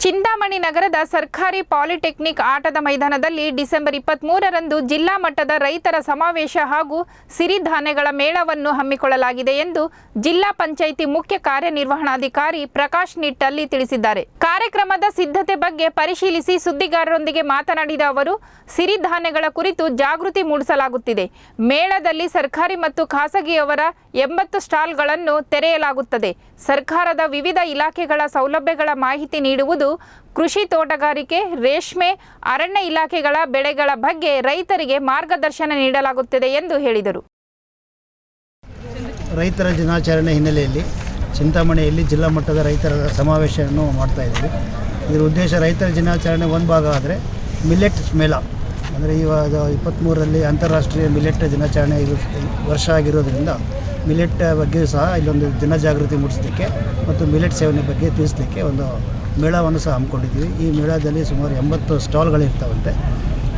ಚಿಂತಾಮಣಿ ನಗರದ ಸರ್ಕಾರಿ ಪಾಲಿಟೆಕ್ನಿಕ್ ಆಟದ ಮೈದಾನದಲ್ಲಿ ಡಿಸೆಂಬರ್ 23ರಂದು ಜಿಲ್ಲಾ ಮಟ್ಟದ ರೈತರ ಸಮಾವೇಶ ಹಾಗೂ ಸಿರಿಧಾನ್ಯಗಳ ಮೇಳವನ್ನು ಹಮ್ಮಿಕೊಳ್ಳಲಾಗಿದೆ ಎಂದು ಜಿಲ್ಲಾ ಪಂಚಾಯಿತಿ ಮುಖ್ಯ ಕಾರ್ಯನಿರ್ವಹಣಾಧಿಕಾರಿ ಪ್ರಕಾಶ್ ನಿಟ್ಟಲ್ಲಿ ತಿಳಿಸಿದ್ದಾರೆ. ಕಾರ್ಯಕ್ರಮದ ಸಿದ್ಧತೆ ಬಗ್ಗೆ ಪರಿಶೀಲಿಸಿ ಸುದ್ದಿಗಾರರೊಂದಿಗೆ ಮಾತನಾಡಿದ ಅವರು, ಸಿರಿಧಾನ್ಯಗಳ ಕುರಿತು ಜಾಗೃತಿ ಮೂಡಿಸಲಾಗುತ್ತಿದೆ. ಮೇಳದಲ್ಲಿ ಸರ್ಕಾರಿ ಮತ್ತು ಖಾಸಗಿಯವರ 80 ಸ್ಟಾಲ್ಗಳನ್ನು ತೆರೆಯಲಾಗುತ್ತದೆ. ಸರ್ಕಾರದ ವಿವಿಧ ಇಲಾಖೆಗಳ ಸೌಲಭ್ಯಗಳ ಮಾಹಿತಿ ನೀಡುವುದು, ಕೃಷಿ, ತೋಟಗಾರಿಕೆ, ರೇಷ್ಮೆ, ಅರಣ್ಯ ಇಲಾಖೆಗಳ ಬೆಳೆಗಳ ಬಗ್ಗೆ ರೈತರಿಗೆ ಮಾರ್ಗದರ್ಶನ ನೀಡಲಾಗುತ್ತದೆ ಎಂದು ಹೇಳಿದರು. ರೈತರ ದಿನಾಚರಣೆ ಹಿನ್ನೆಲೆಯಲ್ಲಿ ಚಿಂತಾಮಣಿಯಲ್ಲಿ ಜಿಲ್ಲಾ ಮಟ್ಟದ ರೈತರ ಸಮಾವೇಶವನ್ನು ಮಾಡ್ತಾ ಇದ್ದೀವಿ. ಇದರ ಉದ್ದೇಶ ರೈತರ ದಿನಾಚರಣೆ ಒಂದು ಭಾಗ ಆದರೆ ಮಿಲೆಟ್ ಮೇಳ ಅಂದರೆ ಇವಾಗ 23ರಲ್ಲಿ ಅಂತಾರಾಷ್ಟ್ರೀಯ ಮಿಲೆಟ್ ದಿನಾಚರಣೆ ವರ್ಷ ಆಗಿರೋದ್ರಿಂದ ಮಿಲೆಟ್ ಬಗ್ಗೆ ಸಹ ಇಲ್ಲೊಂದು ಜನಜಾಗೃತಿ ಮೂಡಿಸಲಿಕ್ಕೆ ಮತ್ತು ಮಿಲೆಟ್ ಸೇವನೆ ಬಗ್ಗೆ ತಿಳಿಸಲಿಕ್ಕೆ ಒಂದು ಮೇಳವನ್ನು ಸಹ ಹಮ್ಮಿಕೊಂಡಿದ್ದೀವಿ. ಈ ಮೇಳದಲ್ಲಿ ಸುಮಾರು 80 ಸ್ಟಾಲ್ಗಳಿರ್ತಾವಂತೆ.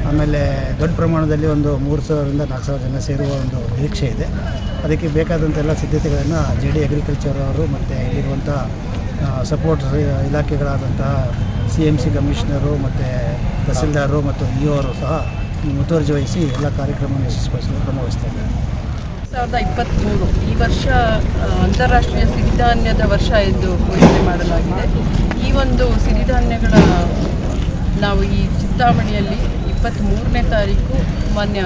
ಆಮೇಲೆ ದೊಡ್ಡ ಪ್ರಮಾಣದಲ್ಲಿ ಒಂದು 3000ರಿಂದ 4000 ಜನ ಸೇರುವ ಒಂದು ನಿರೀಕ್ಷೆ ಇದೆ. ಅದಕ್ಕೆ ಬೇಕಾದಂಥ ಎಲ್ಲ ಸಿದ್ಧತೆಗಳನ್ನು JD ಅಗ್ರಿಕಲ್ಚರ್ ಅವರು ಮತ್ತು ಇಲ್ಲಿರುವಂಥ ಸಪೋರ್ಟ್ ಇಲಾಖೆಗಳಾದಂತಹ CMC ಕಮಿಷನರು ಮತ್ತು ತಹಸೀಲ್ದಾರರು ಮತ್ತು EO ಅವರು ಸಹ ಮುತುವರ್ಜಿ ವಹಿಸಿ ಎಲ್ಲ ಕಾರ್ಯಕ್ರಮವನ್ನು ಯಶಸ್ವಿಗೊಳಿಸಲು ಕ್ರಮ ವಹಿಸ್ತಾ ಇದ್ದಾರೆ. 2023 ಈ ವರ್ಷ ಅಂತಾರಾಷ್ಟ್ರೀಯ ಸಿರಿಧಾನ್ಯದ ವರ್ಷ ಎಂದು ಘೋಷಣೆ ಮಾಡಲಾಗಿದೆ. ಈ ಒಂದು ಸಿರಿಧಾನ್ಯಗಳ ನಾವು ಈ ಚಿಂತಾಮಣಿಯಲ್ಲಿ 23ನೇ ತಾರೀಕು ಮಾನ್ಯ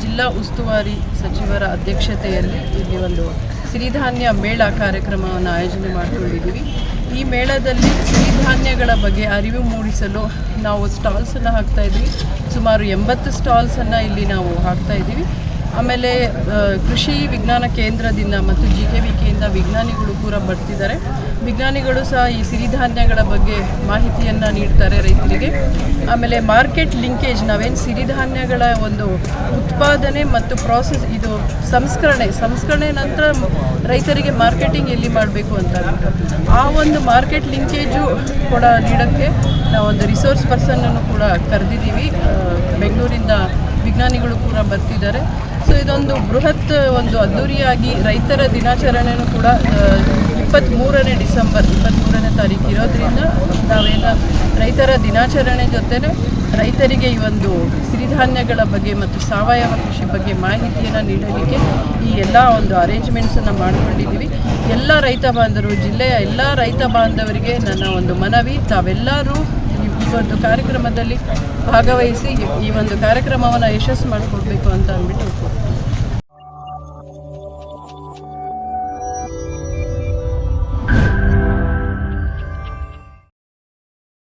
ಜಿಲ್ಲಾ ಉಸ್ತುವಾರಿ ಸಚಿವರ ಅಧ್ಯಕ್ಷತೆಯಲ್ಲಿ ಇಲ್ಲಿ ಒಂದು ಸಿರಿಧಾನ್ಯ ಮೇಳ ಕಾರ್ಯಕ್ರಮವನ್ನು ಆಯೋಜನೆ ಮಾಡಿಕೊಂಡಿದ್ದೀವಿ. ಈ ಮೇಳದಲ್ಲಿ ಸಿರಿಧಾನ್ಯಗಳ ಬಗ್ಗೆ ಅರಿವು ಮೂಡಿಸಲು ನಾವು ಸ್ಟಾಲ್ಸನ್ನು ಹಾಕ್ತಾಯಿದ್ವಿ. ಸುಮಾರು 80 ಸ್ಟಾಲ್ಸನ್ನು ಇಲ್ಲಿ ನಾವು ಹಾಕ್ತಾಯಿದ್ದೀವಿ. ಆಮೇಲೆ ಕೃಷಿ ವಿಜ್ಞಾನ ಕೇಂದ್ರದಿಂದ ಮತ್ತು GKVKಯಿಂದ ವಿಜ್ಞಾನಿಗಳು ಕೂಡ ಬರ್ತಿದ್ದಾರೆ. ವಿಜ್ಞಾನಿಗಳು ಸಹ ಈ ಸಿರಿಧಾನ್ಯಗಳ ಬಗ್ಗೆ ಮಾಹಿತಿಯನ್ನು ನೀಡ್ತಾರೆ ರೈತರಿಗೆ. ಆಮೇಲೆ ಮಾರ್ಕೆಟ್ ಲಿಂಕೇಜ್, ನಾವೇನು ಸಿರಿಧಾನ್ಯಗಳ ಒಂದು ಉತ್ಪಾದನೆ ಮತ್ತು ಪ್ರಾಸೆಸ್, ಇದು ಸಂಸ್ಕರಣೆ ನಂತರ ರೈತರಿಗೆ ಮಾರ್ಕೆಟಿಂಗ್ ಎಲ್ಲಿ ಮಾಡಬೇಕು ಅಂತ ಆ ಒಂದು ಮಾರ್ಕೆಟ್ ಲಿಂಕೇಜು ಕೂಡ ನೀಡೋಕ್ಕೆ ನಾವೊಂದು ರಿಸೋರ್ಸ್ ಪರ್ಸನ್ನನ್ನು ಕೂಡ ಕರೆದಿದ್ದೀವಿ. ಬೆಂಗಳೂರಿಂದ ವಿಜ್ಞಾನಿಗಳು ಕೂಡ ಬರ್ತಿದ್ದಾರೆ. ಸೊ ಇದೊಂದು ಬೃಹತ್ ಒಂದು ಅದ್ದೂರಿಯಾಗಿ ರೈತರ ದಿನಾಚರಣೆಯೂ ಕೂಡ 23ನೇ ಡಿಸೆಂಬರ್ 23ನೇ ತಾರೀಕು ಇರೋದ್ರಿಂದ ನಾವೇನು ರೈತರ ದಿನಾಚರಣೆ ಜೊತೆನೇ ರೈತರಿಗೆ ಈ ಒಂದು ಸಿರಿಧಾನ್ಯಗಳ ಬಗ್ಗೆ ಮತ್ತು ಸಾವಯವ ಕೃಷಿ ಬಗ್ಗೆ ಮಾಹಿತಿಯನ್ನು ನೀಡಲಿಕ್ಕೆ ಈ ಎಲ್ಲ ಒಂದು ಅರೇಂಜ್ಮೆಂಟ್ಸನ್ನು ಮಾಡಿಕೊಂಡಿದ್ದೀವಿ. ಎಲ್ಲ ರೈತ ಬಾಂಧವರು, ಜಿಲ್ಲೆಯ ಎಲ್ಲ ರೈತ ಬಾಂಧವರಿಗೆ ನನ್ನ ಒಂದು ಮನವಿ, ತಾವೆಲ್ಲರೂ ಈ ಒಂದು ಕಾರ್ಯಕ್ರಮದಲ್ಲಿ ಭಾಗವಹಿಸಿ ಈ ಒಂದು ಕಾರ್ಯಕ್ರಮವನ್ನು ಯಶಸ್ಸು ಮಾಡಿಕೊಡ್ಬೇಕು ಅಂತ ಅಂದ್ಬಿಟ್ಟು